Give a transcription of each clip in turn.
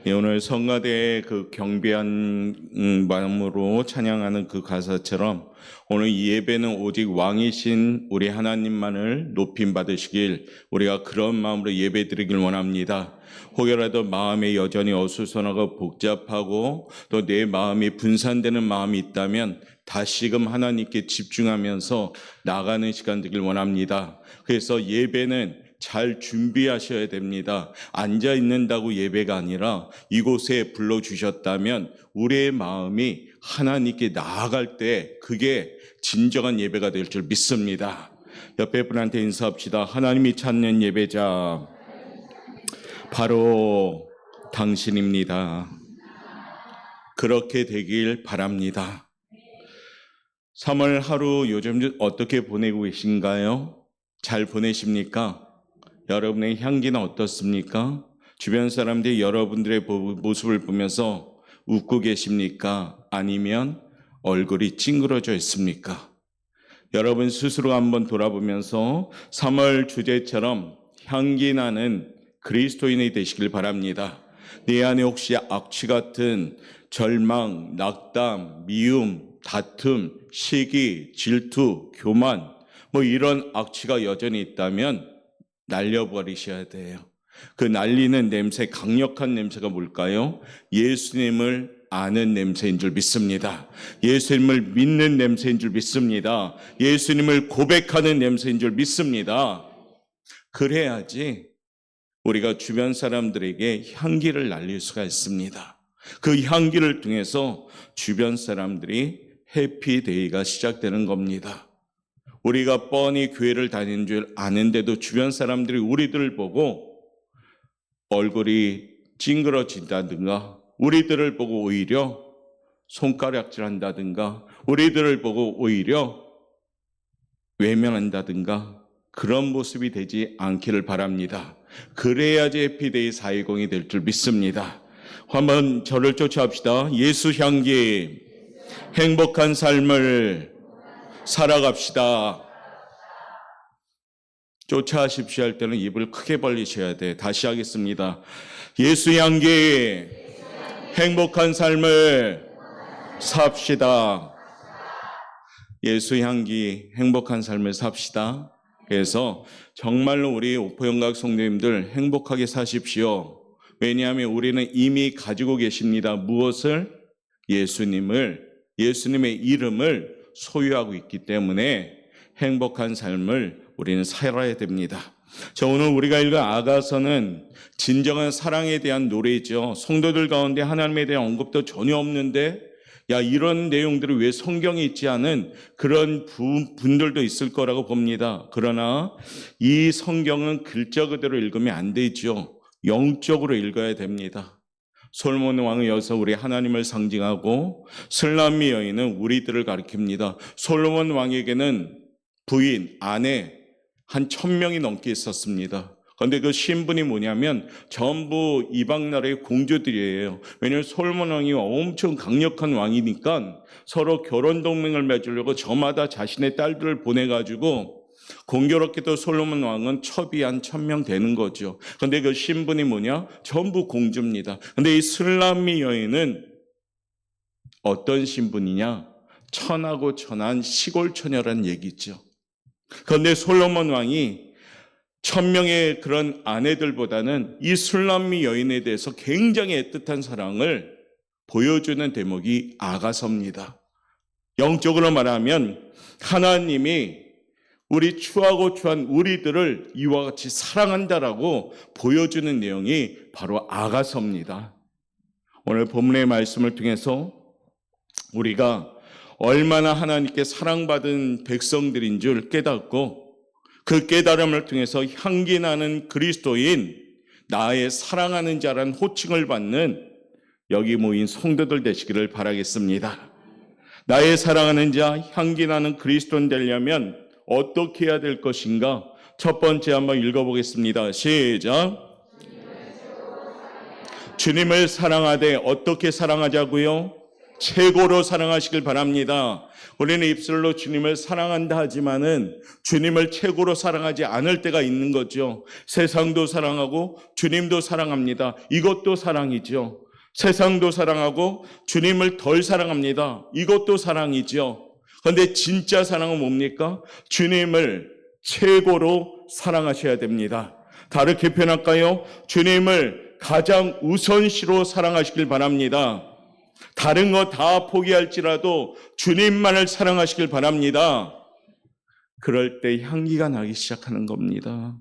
예, 오늘 성가대의 그 경배한 마음으로 찬양하는 그 가사처럼 오늘 이 예배는 오직 왕이신 우리 하나님만을 높임 받으시길 우리가 그런 마음으로 예배 드리길 원합니다. 혹여라도 마음에 여전히 어수선하고 복잡하고 또 내 마음이 분산되는 마음이 있다면 다시금 하나님께 집중하면서 나가는 시간 되길 원합니다. 그래서 예배는 잘 준비하셔야 됩니다. 앉아 있는다고 예배가 아니라 이곳에 불러주셨다면 우리의 마음이 하나님께 나아갈 때 그게 진정한 예배가 될 줄 믿습니다. 옆에 분한테 인사합시다. 하나님이 찾는 예배자 바로 당신입니다. 그렇게 되길 바랍니다. 3월 하루 요즘 어떻게 보내고 계신가요? 잘 보내십니까? 여러분의 향기는 어떻습니까? 주변 사람들이 여러분들의 모습을 보면서 웃고 계십니까? 아니면 얼굴이 찡그러져 있습니까? 여러분 스스로 한번 돌아보면서 3월 주제처럼 향기 나는 그리스도인이 되시길 바랍니다. 내 안에 혹시 악취 같은 절망, 낙담, 미움, 다툼, 시기, 질투, 교만 이런 악취가 여전히 있다면 날려버리셔야 돼요. 그 날리는 냄새, 강력한 냄새가 뭘까요? 예수님을 아는 냄새인 줄 믿습니다. 예수님을 믿는 냄새인 줄 믿습니다. 예수님을 고백하는 냄새인 줄 믿습니다. 그래야지 우리가 주변 사람들에게 향기를 날릴 수가 있습니다. 그 향기를 통해서 주변 사람들이 해피데이가 시작되는 겁니다. 우리가 뻔히 교회를 다니는 줄 아는데도 주변 사람들이 우리들을 보고 얼굴이 찡그러진다든가 우리들을 보고 오히려 손가락질한다든가 우리들을 보고 오히려 외면한다든가 그런 모습이 되지 않기를 바랍니다. 그래야지 해피데이 420이 될 줄 믿습니다. 한번 저를 쫓아합시다. 예수 향기 행복한 삶을 살아갑시다. 쫓아하십시오 할 때는 입을 크게 벌리셔야 돼. 다시 하겠습니다. 예수 향기 행복한 삶을 삽시다. 예수 향기 행복한 삶을 삽시다. 그래서 정말로 우리 오포영각 성도님들 행복하게 사십시오. 왜냐하면 우리는 이미 가지고 계십니다. 무엇을? 예수님의 이름을 소유하고 있기 때문에 행복한 삶을 우리는 살아야 됩니다. 자, 오늘 우리가 읽은 아가서는 진정한 사랑에 대한 노래죠. 성도들 가운데 하나님에 대한 언급도 전혀 없는데 이런 내용들이 왜 성경에 있지 않은 그런 분들도 있을 거라고 봅니다. 그러나 이 성경은 글자 그대로 읽으면 안 되죠. 영적으로 읽어야 됩니다. 솔로몬 왕은 여기서 우리 하나님을 상징하고 슬람미 여인은 우리들을 가리킵니다. 솔로몬 왕에게는 부인, 아내 한 1000명이 넘게 있었습니다. 그런데 그 신분이 뭐냐면 전부 이방 나라의 공주들이에요. 왜냐하면 솔로몬 왕이 엄청 강력한 왕이니까 서로 결혼 동맹을 맺으려고 저마다 자신의 딸들을 보내가지고 공교롭게도 솔로몬 왕은 첩이 한 1000명 되는 거죠. 그런데 그 신분이 뭐냐? 전부 공주입니다. 그런데 이 슬람미 여인은 어떤 신분이냐? 천하고 천한 시골 처녀라는 얘기죠. 그런데 솔로몬 왕이 1000명의 그런 아내들보다는 이 슬람미 여인에 대해서 굉장히 애틋한 사랑을 보여주는 대목이 아가서입니다. 영적으로 말하면 하나님이 우리 추하고 추한 우리들을 이와 같이 사랑한다라고 보여주는 내용이 바로 아가서입니다. 오늘 본문의 말씀을 통해서 우리가 얼마나 하나님께 사랑받은 백성들인 줄 깨닫고 그 깨달음을 통해서 향기 나는 그리스도인, 나의 사랑하는 자라는 호칭을 받는 여기 모인 성도들 되시기를 바라겠습니다. 나의 사랑하는 자, 향기 나는 그리스도인 되려면 어떻게 해야 될 것인가? 첫 번째 한번 읽어보겠습니다. 시작. 주님을 사랑하되 어떻게 사랑하자고요? 최고로 사랑하시길 바랍니다. 우리는 입술로 주님을 사랑한다 하지만은 주님을 최고로 사랑하지 않을 때가 있는 거죠. 세상도 사랑하고 주님도 사랑합니다. 이것도 사랑이죠. 세상도 사랑하고 주님을 덜 사랑합니다. 이것도 사랑이죠. 그런데 진짜 사랑은 뭡니까? 주님을 최고로 사랑하셔야 됩니다. 다르게 표현할까요? 주님을 가장 우선시로 사랑하시길 바랍니다. 다른 거 다 포기할지라도 주님만을 사랑하시길 바랍니다. 그럴 때 향기가 나기 시작하는 겁니다.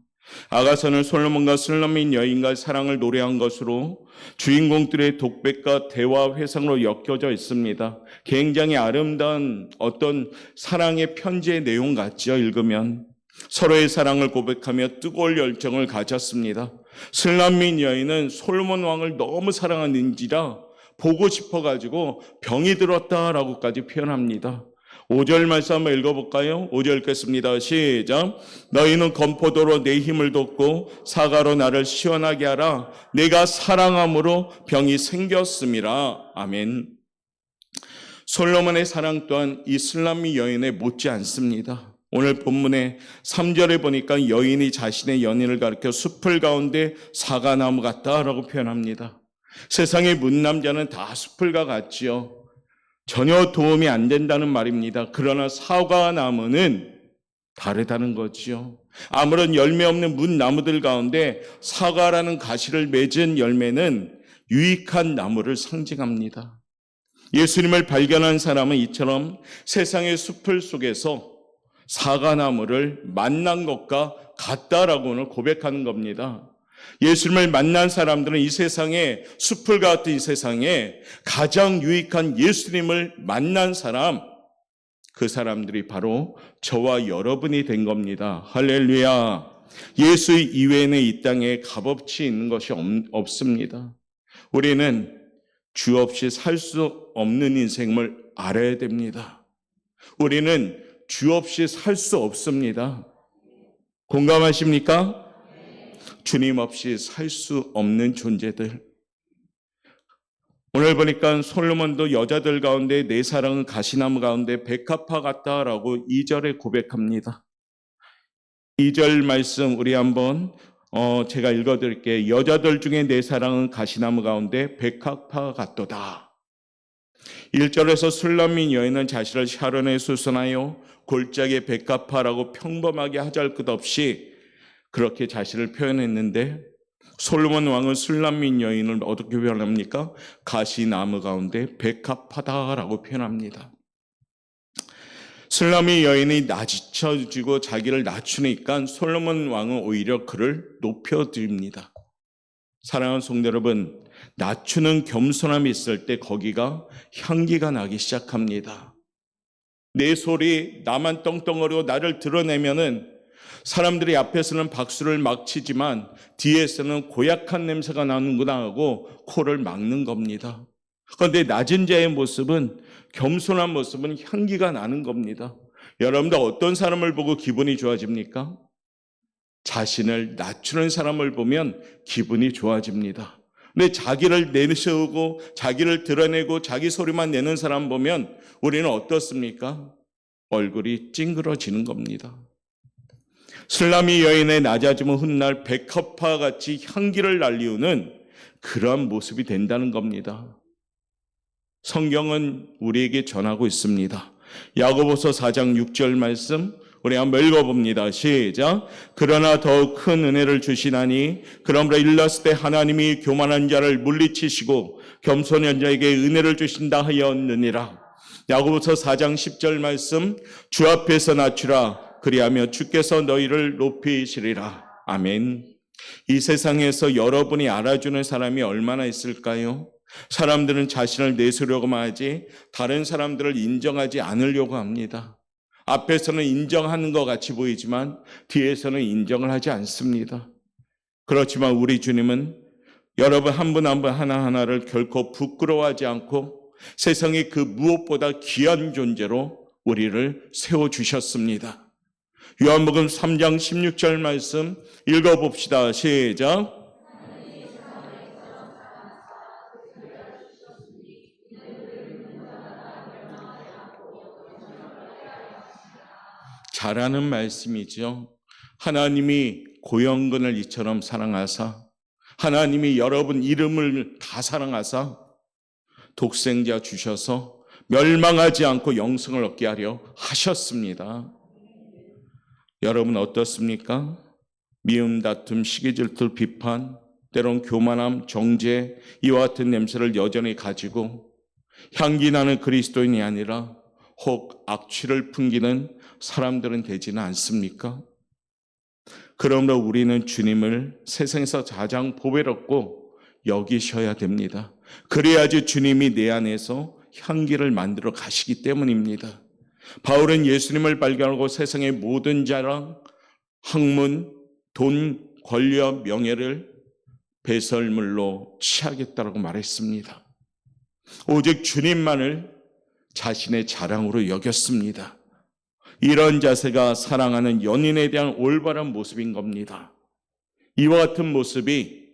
아가서는 솔로몬과 술람민 여인과 사랑을 노래한 것으로 주인공들의 독백과 대화 회상으로 엮여져 있습니다. 굉장히 아름다운 어떤 사랑의 편지의 내용 같죠. 읽으면 서로의 사랑을 고백하며 뜨거운 열정을 가졌습니다. 술람민 여인은 솔로몬 왕을 너무 사랑하는지라 보고 싶어가지고 병이 들었다라고까지 표현합니다. 5절 말씀 한번 읽어볼까요? 5절 읽겠습니다. 시작. 너희는 건포도로 내 힘을 돋고 사과로 나를 시원하게 하라. 내가 사랑함으로 병이 생겼음이라. 아멘. 솔로몬의 사랑 또한 이 술람미 여인에 못지 않습니다. 오늘 본문의 3절에 보니까 여인이 자신의 연인을 가리켜 숲을 가운데 사과나무 같다라고 표현합니다. 세상의 문남자는 다 숲을과 같지요. 전혀 도움이 안 된다는 말입니다. 그러나 사과나무는 다르다는 거지요. 아무런 열매 없는 문나무들 가운데 사과라는 가시를 맺은 열매는 유익한 나무를 상징합니다. 예수님을 발견한 사람은 이처럼 세상의 숲을 속에서 사과나무를 만난 것과 같다라고 오늘 고백하는 겁니다. 예수님을 만난 사람들은 이 세상에 숲을 같은 이 세상에 가장 유익한 예수님을 만난 사람, 그 사람들이 바로 저와 여러분이 된 겁니다. 할렐루야. 예수 이외에는 이 땅에 값어치 있는 것이 없습니다. 우리는 주 없이 살 수 없는 인생을 알아야 됩니다. 우리는 주 없이 살 수 없습니다. 공감하십니까? 주님 없이 살 수 없는 존재들. 오늘 보니까 솔로몬도 여자들 가운데 내 사랑은 가시나무 가운데 백합화 같다라고 2절에 고백합니다. 2절 말씀 우리 한번 제가 읽어드릴게요. 여자들 중에 내 사랑은 가시나무 가운데 백합화 같도다. 1절에서 술람민 여인은 자신을 샤론에 수선하여 골짜기의 백합화라고 평범하게 하잘것없이 그렇게 자신을 표현했는데 솔로몬 왕은 술람민 여인을 어떻게 표현합니까? 가시나무 가운데 백합화다라고 표현합니다. 술람민 여인이 낮춰지고 자기를 낮추니까 솔로몬 왕은 오히려 그를 높여드립니다. 사랑하는 성도 여러분, 낮추는 겸손함이 있을 때 거기가 향기가 나기 시작합니다. 내 소리 나만 떵떵거리고 나를 드러내면은 사람들이 앞에서는 박수를 막 치지만 뒤에서는 고약한 냄새가 나는구나 하고 코를 막는 겁니다. 그런데 낮은 자의 모습은, 겸손한 모습은 향기가 나는 겁니다. 여러분들 어떤 사람을 보고 기분이 좋아집니까? 자신을 낮추는 사람을 보면 기분이 좋아집니다. 근데 자기를 내세우고 자기를 드러내고 자기 소리만 내는 사람 보면 우리는 어떻습니까? 얼굴이 찡그러지는 겁니다. 술람미 여인의 낮아짐은 훗날 백합화같이 향기를 날리우는 그러한 모습이 된다는 겁니다. 성경은 우리에게 전하고 있습니다. 야고보서 4장 6절 말씀 우리 한번 읽어봅니다. 시작. 그러나 더욱 큰 은혜를 주시나니 그러므로 일렀을 때 하나님이 교만한 자를 물리치시고 겸손한 자에게 은혜를 주신다 하였느니라. 야고보서 4장 10절 말씀 주 앞에서 낮추라. 그리하며 주께서 너희를 높이시리라. 아멘. 이 세상에서 여러분이 알아주는 사람이 얼마나 있을까요? 사람들은 자신을 내세우려고만 하지 다른 사람들을 인정하지 않으려고 합니다. 앞에서는 인정하는 것 같이 보이지만 뒤에서는 인정을 하지 않습니다. 그렇지만 우리 주님은 여러분 한 분 한 분 하나하나를 결코 부끄러워하지 않고 세상의 그 무엇보다 귀한 존재로 우리를 세워주셨습니다. 요한복음 3장 16절 말씀 읽어봅시다. 시작. 잘하는 말씀이죠. 하나님이 고영근을 이처럼 사랑하사, 하나님이 여러분 이름을 다 사랑하사 독생자 주셔서 멸망하지 않고 영생을 얻게 하려 하셨습니다. 여러분 어떻습니까? 미움, 다툼, 시기, 질투, 비판, 때론 교만함, 정죄, 이와 같은 냄새를 여전히 가지고 향기 나는 그리스도인이 아니라 혹 악취를 풍기는 사람들은 되지는 않습니까? 그러므로 우리는 주님을 세상에서 가장 보배롭고 여기셔야 됩니다. 그래야지 주님이 내 안에서 향기를 만들어 가시기 때문입니다. 바울은 예수님을 발견하고 세상의 모든 자랑, 학문, 돈, 권리와 명예를 배설물로 취하겠다라고 말했습니다. 오직 주님만을 자신의 자랑으로 여겼습니다. 이런 자세가 사랑하는 연인에 대한 올바른 모습인 겁니다. 이와 같은 모습이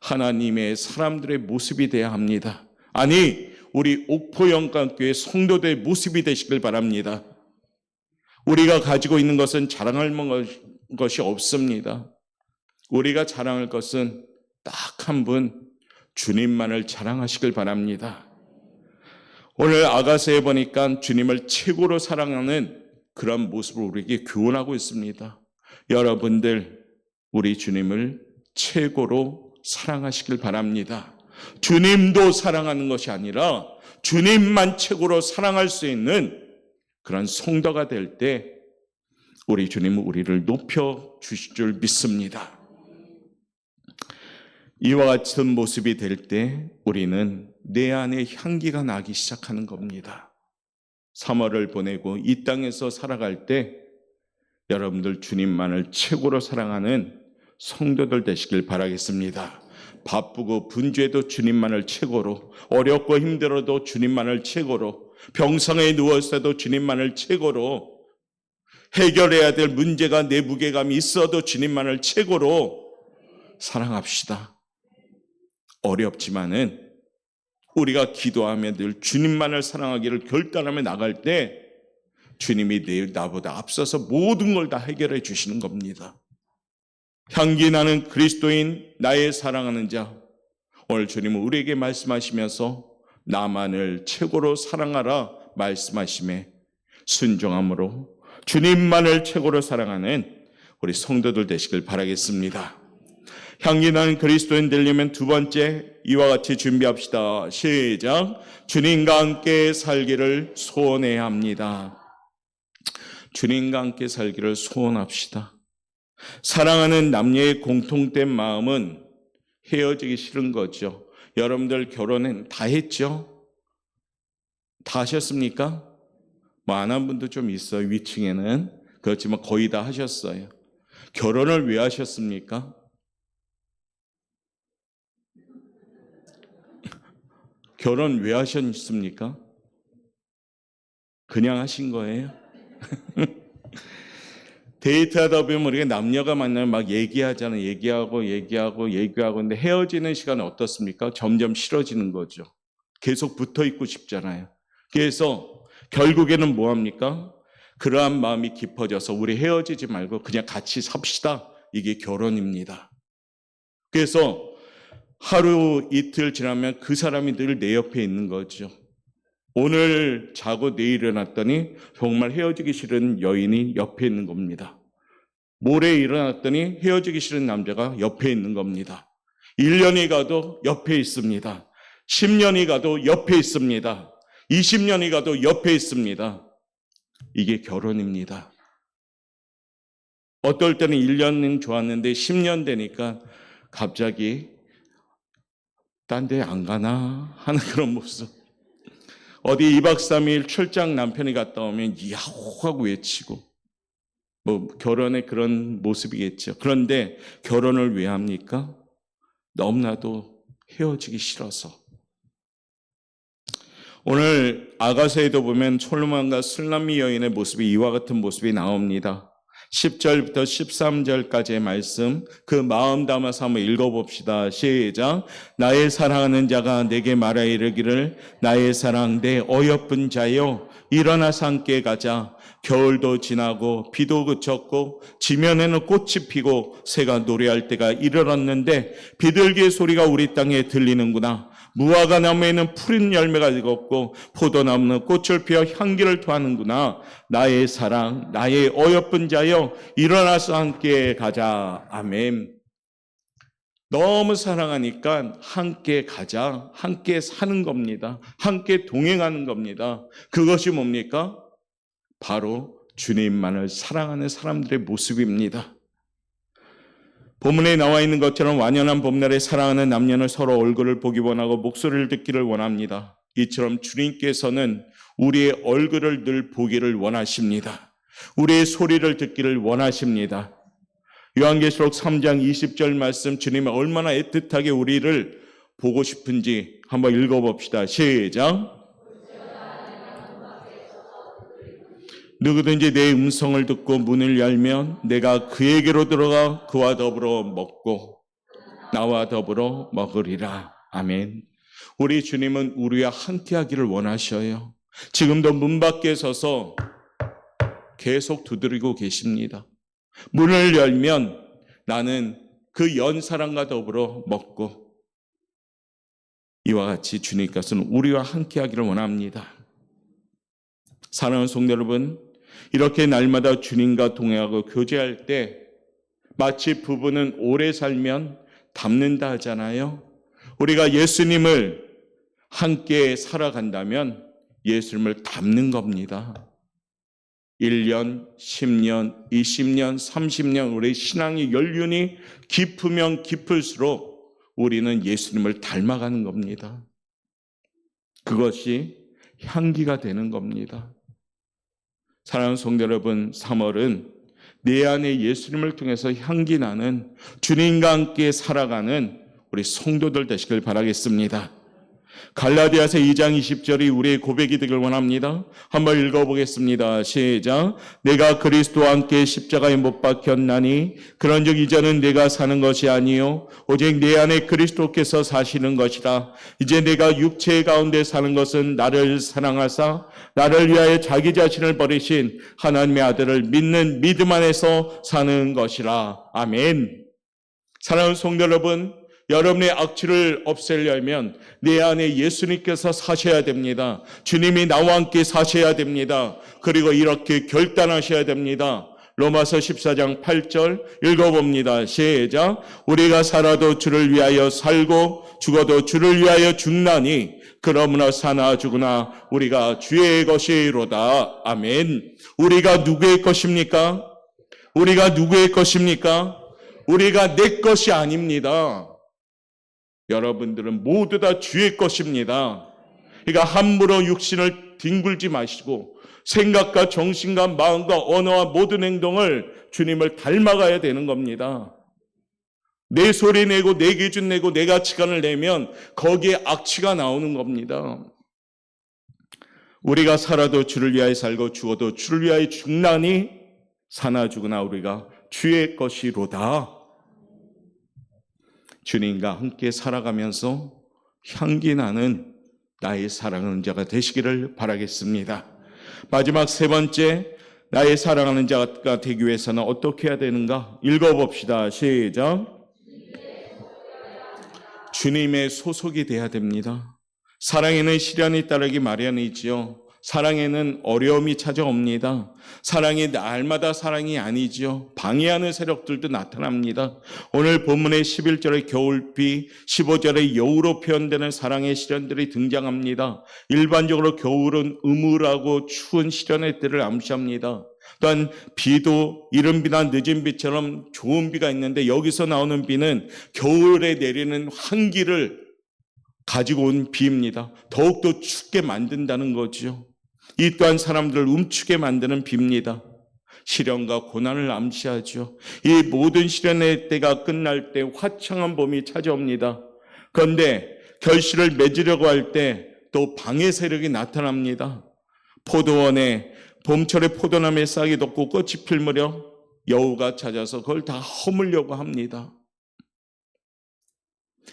하나님의 사람들의 모습이 되어야 합니다. 아니, 우리 옥포영광교회 성도들의 모습이 되시길 바랍니다. 우리가 가지고 있는 것은 자랑할 것이 없습니다. 우리가 자랑할 것은 딱 한 분, 주님만을 자랑하시길 바랍니다. 오늘 아가서에 보니까 주님을 최고로 사랑하는 그런 모습을 우리에게 교훈하고 있습니다. 여러분들, 우리 주님을 최고로 사랑하시길 바랍니다. 주님도 사랑하는 것이 아니라 주님만 최고로 사랑할 수 있는 그런 성도가 될 때 우리 주님은 우리를 높여 주실 줄 믿습니다. 이와 같은 모습이 될 때 우리는 내 안에 향기가 나기 시작하는 겁니다. 3월을 보내고 이 땅에서 살아갈 때 여러분들 주님만을 최고로 사랑하는 성도들 되시길 바라겠습니다. 바쁘고 분주해도 주님만을 최고로, 어렵고 힘들어도 주님만을 최고로, 병상에 누웠어도 주님만을 최고로, 해결해야 될 문제가 내 무게감이 있어도 주님만을 최고로 사랑합시다. 어렵지만은 우리가 기도하며 늘 주님만을 사랑하기를 결단하며 나갈 때 주님이 나보다 앞서서 모든 걸 다 해결해 주시는 겁니다. 향기 나는 그리스도인, 나의 사랑하는 자, 오늘 주님은 우리에게 말씀하시면서 나만을 최고로 사랑하라 말씀하심에 순종함으로 주님만을 최고로 사랑하는 우리 성도들 되시길 바라겠습니다. 향기 나는 그리스도인 되려면 두 번째, 이와 같이 준비합시다. 시작. 주님과 함께 살기를 소원해야 합니다. 주님과 함께 살기를 소원합시다. 사랑하는 남녀의 공통된 마음은 헤어지기 싫은 거죠. 여러분들 결혼은 다 했죠? 다 하셨습니까? 뭐 안 한 분도 좀 있어요. 위층에는. 그렇지만 거의 다 하셨어요. 결혼을 왜 하셨습니까? 결혼 왜 하셨습니까? 그냥 하신 거예요? 데이트하다 보면 우리가 남녀가 만나면 막 얘기하잖아요. 얘기하고 근데 헤어지는 시간은 어떻습니까? 점점 싫어지는 거죠. 계속 붙어 있고 싶잖아요. 그래서 결국에는 뭐 합니까? 그러한 마음이 깊어져서 우리 헤어지지 말고 그냥 같이 삽시다. 이게 결혼입니다. 그래서 하루 이틀 지나면 그 사람이 늘 내 옆에 있는 거죠. 오늘 자고 내일 일어났더니 정말 헤어지기 싫은 여인이 옆에 있는 겁니다. 모레 일어났더니 헤어지기 싫은 남자가 옆에 있는 겁니다. 1년이 가도 옆에 있습니다. 10년이 가도 옆에 있습니다. 20년이 가도 옆에 있습니다. 이게 결혼입니다. 어떨 때는 1년은 좋았는데 10년 되니까 갑자기 딴 데 안 가나 하는 그런 모습. 어디 2박 3일 출장 남편이 갔다 오면 야호 하고 외치고, 뭐 결혼의 그런 모습이겠죠. 그런데 결혼을 왜 합니까? 너무나도 헤어지기 싫어서. 오늘 아가서에도 보면 솔로몬과 술람미 여인의 모습이 이와 같은 모습이 나옵니다. 10절부터 13절까지의 말씀, 그 마음 담아서 한번 읽어봅시다. 시작. 나의 사랑하는 자가 내게 말하 이르기를 나의 사랑 내 어여쁜 자여 일어나서 함께 가자. 겨울도 지나고 비도 그쳤고 지면에는 꽃이 피고 새가 노래할 때가 이르렀는데 비둘기의 소리가 우리 땅에 들리는구나. 무화과 나무에는 푸른 열매가 익었고 포도나무는 꽃을 피워 향기를 토하는구나. 나의 사랑 나의 어여쁜 자여 일어나서 함께 가자. 아멘. 너무 사랑하니까 함께 가자. 함께 사는 겁니다. 함께 동행하는 겁니다. 그것이 뭡니까? 바로 주님만을 사랑하는 사람들의 모습입니다. 본문에 나와 있는 것처럼 완연한 봄날에 사랑하는 남녀는 서로 얼굴을 보기 원하고 목소리를 듣기를 원합니다. 이처럼 주님께서는 우리의 얼굴을 늘 보기를 원하십니다. 우리의 소리를 듣기를 원하십니다. 요한계시록 3장 20절 말씀, 주님이 얼마나 애틋하게 우리를 보고 싶은지 한번 읽어봅시다. 시작. 누구든지 내 음성을 듣고 문을 열면 내가 그에게로 들어가 그와 더불어 먹고 나와 더불어 먹으리라. 아멘. 우리 주님은 우리와 함께하기를 원하셔요. 지금도 문 밖에 서서 계속 두드리고 계십니다. 문을 열면 나는 그 연사랑과 더불어 먹고, 이와 같이 주님께서는 우리와 함께하기를 원합니다. 사랑하는 성도 여러분, 이렇게 날마다 주님과 동행하고 교제할 때 마치 부부는 오래 살면 닮는다 하잖아요. 우리가 예수님을 함께 살아간다면 예수님을 닮는 겁니다. 1년, 10년, 20년, 30년 우리 신앙의 연륜이 깊으면 깊을수록 우리는 예수님을 닮아가는 겁니다. 그것이 향기가 되는 겁니다. 사랑하는 성도 여러분, 3월은 내 안에 예수님을 통해서 향기 나는 주님과 함께 살아가는 우리 성도들 되시길 바라겠습니다. 갈라디아서 2장 20절이 우리의 고백이 되길 원합니다. 한번 읽어보겠습니다. 시작. 내가 그리스도와 함께 십자가에 못 박혔나니 그런즉 이제는 내가 사는 것이 아니요 오직 내 안에 그리스도께서 사시는 것이라. 이제 내가 육체 가운데 사는 것은 나를 사랑하사 나를 위하여 자기 자신을 버리신 하나님의 아들을 믿는 믿음 안에서 사는 것이라. 아멘. 사랑하는 성도 여러분, 여러분의 악취를 없애려면 내 안에 예수님께서 사셔야 됩니다. 주님이 나와 함께 사셔야 됩니다. 그리고 이렇게 결단하셔야 됩니다. 로마서 14장 8절 읽어봅니다. 시작. 우리가 살아도 주를 위하여 살고 죽어도 주를 위하여 죽나니 그러므로 사나 죽으나 우리가 주의 것이로다. 아멘. 우리가 누구의 것입니까? 우리가 누구의 것입니까? 우리가 내 것이 아닙니다. 여러분들은 모두 다 주의 것입니다. 그러니까 함부로 육신을 뒹굴지 마시고 생각과 정신과 마음과 언어와 모든 행동을 주님을 닮아가야 되는 겁니다. 내 소리 내고 내 기준 내고 내 가치관을 내면 거기에 악취가 나오는 겁니다. 우리가 살아도 주를 위하여 살고 죽어도 주를 위하여 죽나니 사나 죽으나 우리가 주의 것이로다. 주님과 함께 살아가면서 향기 나는 나의 사랑하는 자가 되시기를 바라겠습니다. 마지막 세 번째, 나의 사랑하는 자가 되기 위해서는 어떻게 해야 되는가? 읽어봅시다. 시작. 주님의 소속이 돼야 됩니다. 사랑에는 시련이 따르기 마련이지요. 사랑에는 어려움이 찾아옵니다. 사랑이 날마다 사랑이 아니지요. 방해하는 세력들도 나타납니다. 오늘 본문의 11절의 겨울비, 15절의 여우로 표현되는 사랑의 시련들이 등장합니다. 일반적으로 겨울은 음울하고 추운 시련의 때를 암시합니다. 또한 비도 이른 비나 늦은 비처럼 좋은 비가 있는데 여기서 나오는 비는 겨울에 내리는 한기를 가지고 온 비입니다. 더욱더 춥게 만든다는 거죠. 이 또한 사람들을 움츠게 만드는 비입니다. 시련과 고난을 암시하죠. 이 모든 시련의 때가 끝날 때 화창한 봄이 찾아옵니다. 그런데 결실을 맺으려고 할 때 또 방해 세력이 나타납니다. 포도원에 봄철에 포도나무에 싹이 돋고 꽃이 필 무렵 여우가 찾아서 그걸 다 허물려고 합니다.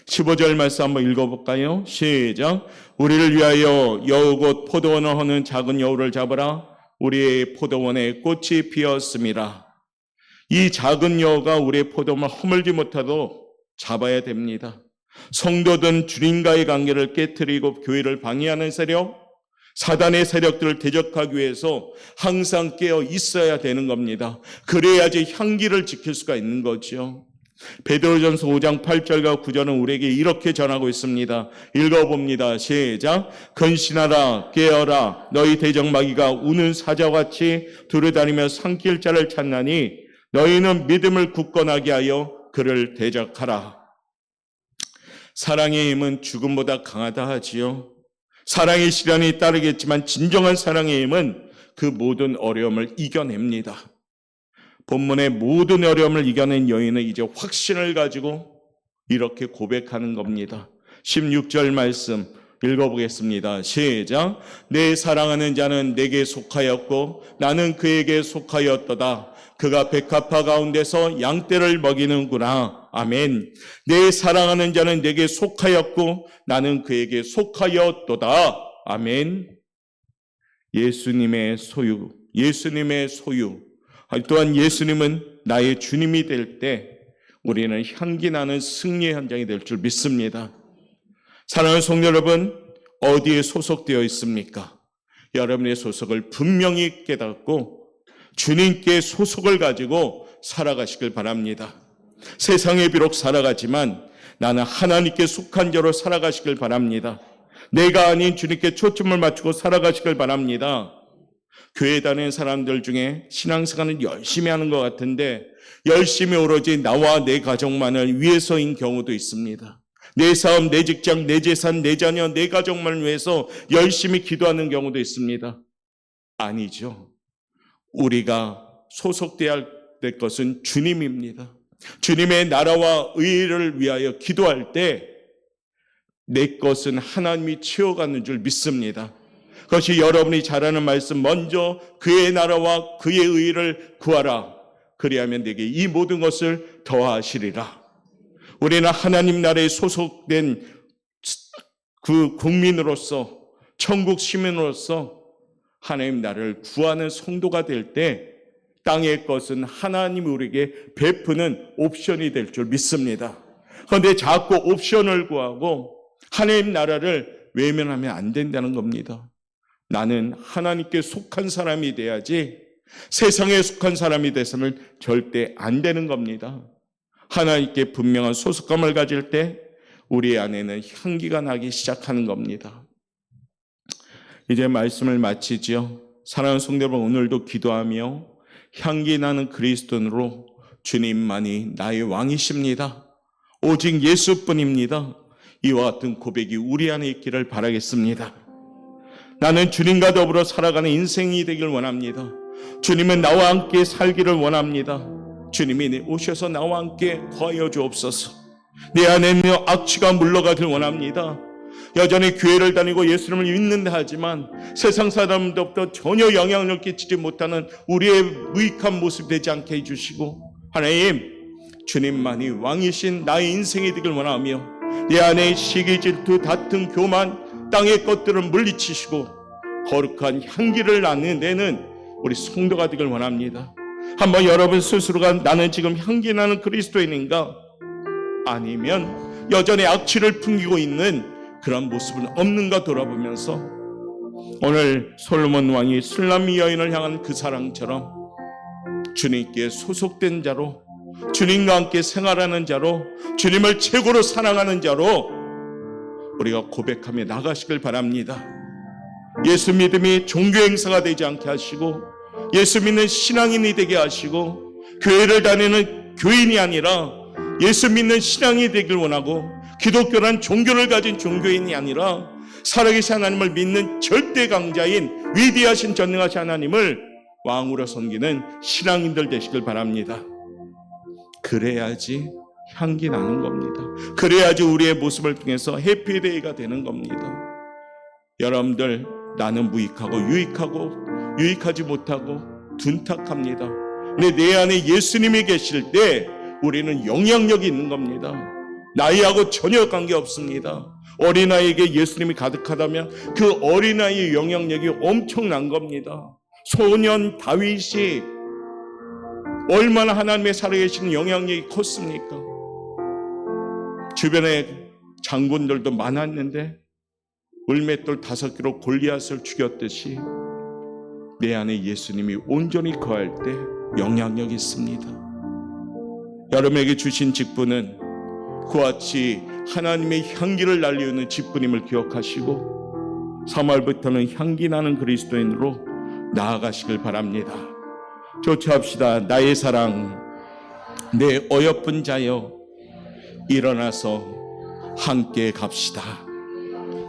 15절 말씀 한번 읽어볼까요? 시작. 우리를 위하여 여우 곧 포도원을 허는 작은 여우를 잡으라. 우리의 포도원에 꽃이 피었음이라. 이 작은 여우가 우리의 포도원을 허물지 못하도록 잡아야 됩니다. 성도든 주님과의 관계를 깨트리고 교회를 방해하는 세력, 사단의 세력들을 대적하기 위해서 항상 깨어 있어야 되는 겁니다. 그래야지 향기를 지킬 수가 있는 거죠. 베드로전서 5장 8절과 9절은 우리에게 이렇게 전하고 있습니다. 읽어봅니다. 시작. 근신하라, 깨어라. 너희 대적마귀가 우는 사자같이 두루다니며 삼킬 자를 찾나니 너희는 믿음을 굳건하게 하여 그를 대적하라. 사랑의 힘은 죽음보다 강하다 하지요. 사랑의 시련이 따르겠지만 진정한 사랑의 힘은 그 모든 어려움을 이겨냅니다. 본문의 모든 어려움을 이겨낸 여인은 이제 확신을 가지고 이렇게 고백하는 겁니다. 16절 말씀 읽어보겠습니다. 시작. 내 사랑하는 자는 내게 속하였고 나는 그에게 속하였도다. 그가 백합화 가운데서 양떼를 먹이는구나. 아멘. 내 사랑하는 자는 내게 속하였고 나는 그에게 속하였도다. 아멘. 예수님의 소유, 예수님의 소유. 또한 예수님은 나의 주님이 될 때 우리는 향기나는 승리의 현장이 될 줄 믿습니다. 사랑하는 성도 여러분, 어디에 소속되어 있습니까? 여러분의 소속을 분명히 깨닫고 주님께 소속을 가지고 살아가시길 바랍니다. 세상에 비록 살아가지만 나는 하나님께 속한 자로 살아가시길 바랍니다. 내가 아닌 주님께 초점을 맞추고 살아가시길 바랍니다. 교회 다니는 사람들 중에 신앙생활은 열심히 하는 것 같은데 열심히 오로지 나와 내 가족만을 위해서인 경우도 있습니다. 내 사업, 내 직장, 내 재산, 내 자녀, 내 가족만을 위해서 열심히 기도하는 경우도 있습니다. 아니죠. 우리가 소속되어야 될 것은 주님입니다. 주님의 나라와 의를 위하여 기도할 때 내 것은 하나님이 채워가는 줄 믿습니다. 그것이 여러분이 잘하는 말씀, 먼저 그의 나라와 그의 의를 구하라. 그리하면 내게 이 모든 것을 더하시리라. 우리는 하나님 나라에 소속된 그 국민으로서, 천국 시민으로서 하나님 나라를 구하는 성도가 될 때 땅의 것은 하나님이 우리에게 베푸는 옵션이 될 줄 믿습니다. 그런데 자꾸 옵션을 구하고 하나님 나라를 외면하면 안 된다는 겁니다. 나는 하나님께 속한 사람이 돼야지 세상에 속한 사람이 돼서는 절대 안 되는 겁니다. 하나님께 분명한 소속감을 가질 때 우리 안에는 향기가 나기 시작하는 겁니다. 이제 말씀을 마치지요. 사랑하는 성도 여러분, 오늘도 기도하며 향기 나는 그리스도인으로 주님만이 나의 왕이십니다. 오직 예수뿐입니다. 이와 같은 고백이 우리 안에 있기를 바라겠습니다. 나는 주님과 더불어 살아가는 인생이 되길 원합니다. 주님은 나와 함께 살기를 원합니다. 주님이 오셔서 나와 함께 거하여 주옵소서. 내 안에 있는 악취가 물러가길 원합니다. 여전히 교회를 다니고 예수님을 믿는다 하지만 세상 사람들부터 전혀 영향을 끼치지 못하는 우리의 무익한 모습이 되지 않게 해주시고, 하나님, 주님만이 왕이신 나의 인생이 되길 원하며 내 안에 시기, 질투, 다툼, 교만, 땅의 것들을 물리치시고 거룩한 향기를 내는 우리 성도가 되길 원합니다. 한번 여러분 스스로가 나는 지금 향기 나는 그리스도인인가? 아니면 여전히 악취를 풍기고 있는 그런 모습은 없는가 돌아보면서 오늘 솔로몬 왕이 술람미 여인을 향한 그 사랑처럼 주님께 소속된 자로, 주님과 함께 생활하는 자로, 주님을 최고로 사랑하는 자로 우리가 고백하며 나가시길 바랍니다. 예수 믿음이 종교 행사가 되지 않게 하시고 예수 믿는 신앙인이 되게 하시고 교회를 다니는 교인이 아니라 예수 믿는 신앙이 되길 원하고 기독교란 종교를 가진 종교인이 아니라 살아계신 하나님을 믿는 절대 강자인 위대하신 전능하신 하나님을 왕으로 섬기는 신앙인들 되시길 바랍니다. 그래야지 향기 나는 겁니다. 그래야지 우리의 모습을 통해서 해피데이가 되는 겁니다. 여러분들, 나는 무익하고 유익하지 못하고 둔탁합니다. 근데 내 안에 예수님이 계실 때 우리는 영향력이 있는 겁니다. 나이하고 전혀 관계없습니다. 어린아이에게 예수님이 가득하다면 그 어린아이의 영향력이 엄청난 겁니다. 소년 다윗이 얼마나 하나님의 살아계시는 영향력이 컸습니까? 주변에 장군들도 많았는데 물맷돌 5개로 골리앗을 죽였듯이 내 안에 예수님이 온전히 거할 때 영향력이 있습니다. 여러분에게 주신 직분은 그와 같이 하나님의 향기를 날리우는 직분임을 기억하시고 3월부터는 향기 나는 그리스도인으로 나아가시길 바랍니다. 조치합시다. 나의 사랑, 내 어여쁜 자여, 일어나서 함께 갑시다.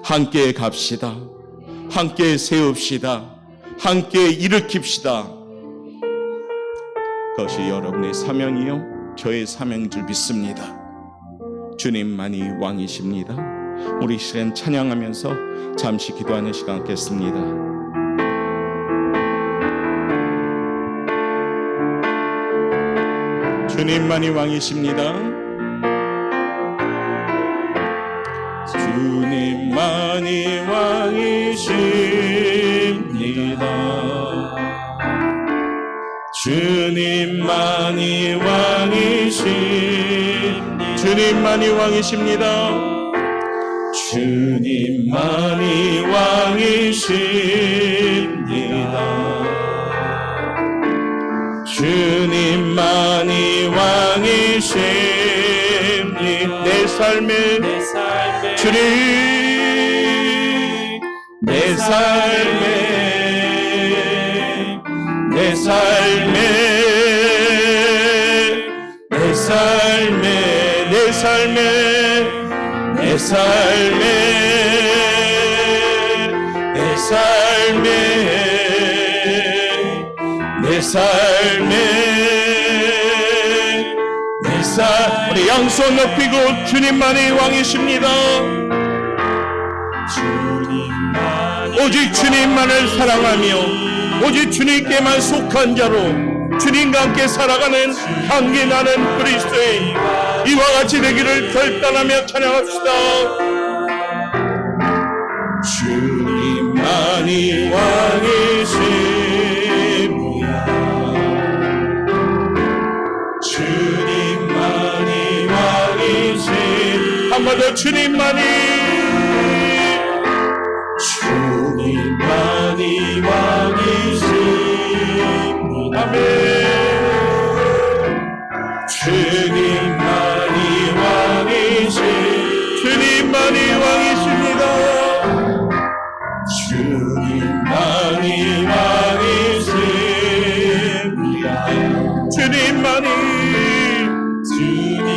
함께 갑시다. 함께 세웁시다. 함께 일으킵시다. 그것이 여러분의 사명이요 저의 사명인 줄 믿습니다. 주님만이 왕이십니다. 우리 시간 찬양하면서 잠시 기도하는 시간 갖겠습니다. 주님만이 왕이십니다. 주님만이 왕이십니다. 주님만이 왕이십니다. 주님만이 왕이십니다. 주님만이 왕이십니다. 주님만이 왕이십니다. 내 삶의 주님, 내 삶의 내 삶의 내 삶의 내 삶의 내 삶의 내 삶의 내 삶의 내 삶 우리 양손 높이고 주님만이 왕이십니다. 오직 주님만을 사랑하며 오직 주님께만 속한 자로 주님과 함께 살아가는 향기 나는 그리스도인 이와 같이 되기를 결단하며 찬양합시다. 주님만이 왕이십니다. 주님만이 왕이십니다. 한 번 더 주님만이 왕이십니다. 아멘. 주님만이 왕이십니다. 주님만이 왕이십니다. 주님만이 왕이십니다. 주님만이 왕이십니다.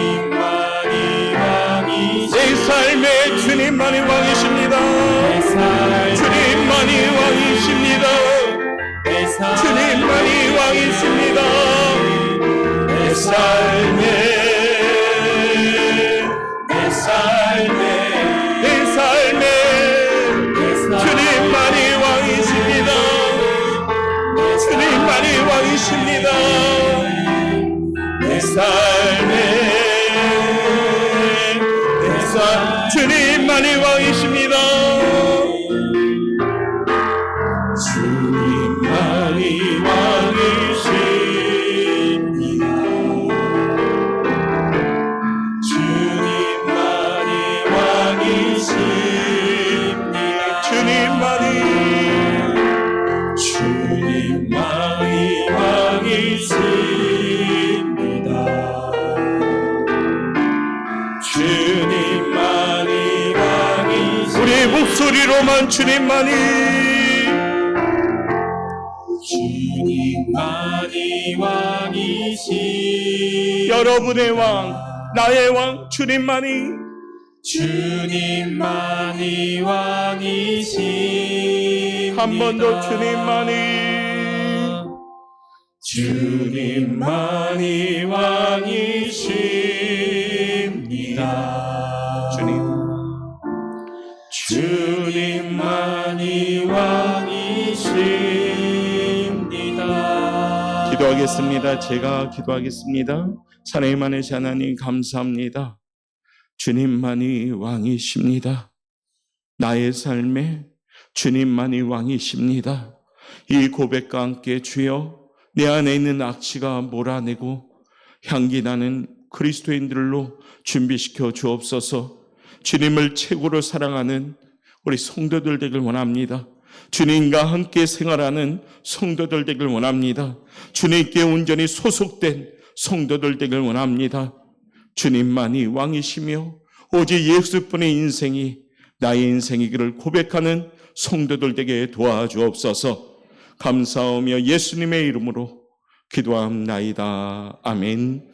내 삶에 주님만이 왕이십니다. 주님만이 왕이십니다. 주님만이 왕이십니다. 내 삶에 내 삶에 내 삶에 주님만이 왕이십니다. 주님만이 왕이십니다. 내 삶에 내 삶 주님만이 왕이십니다. 주님만이 왕이십니다. 주님만이 왕이십니다. 주님만이 왕이십니다. 주님만이 왕이십니다. 우리의 목소리로만 주님만이 왕이십니다. 여러분의 왕, 나의 왕, 주님만이 왕이십니다. 한 번 더 주님만이 왕이십니다. 주님만이 왕이십니다. 기도하겠습니다. 제가 기도하겠습니다. 사랑의 만혜신 하나님 감사합니다. 주님만이 왕이십니다. 나의 삶에 주님만이 왕이십니다. 이 고백과 함께 주여 내 안에 있는 악취가 몰아내고 향기나는 그리스도인들로 준비시켜 주옵소서. 주님을 최고로 사랑하는 우리 성도들 되길 원합니다. 주님과 함께 생활하는 성도들 되길 원합니다. 주님께 온전히 소속된 성도들 되길 원합니다. 주님만이 왕이시며 오직 예수뿐의 인생이 나의 인생이기를 고백하는 성도들 되게 도와주옵소서. 감사하며 예수님의 이름으로 기도합나이다. 아멘.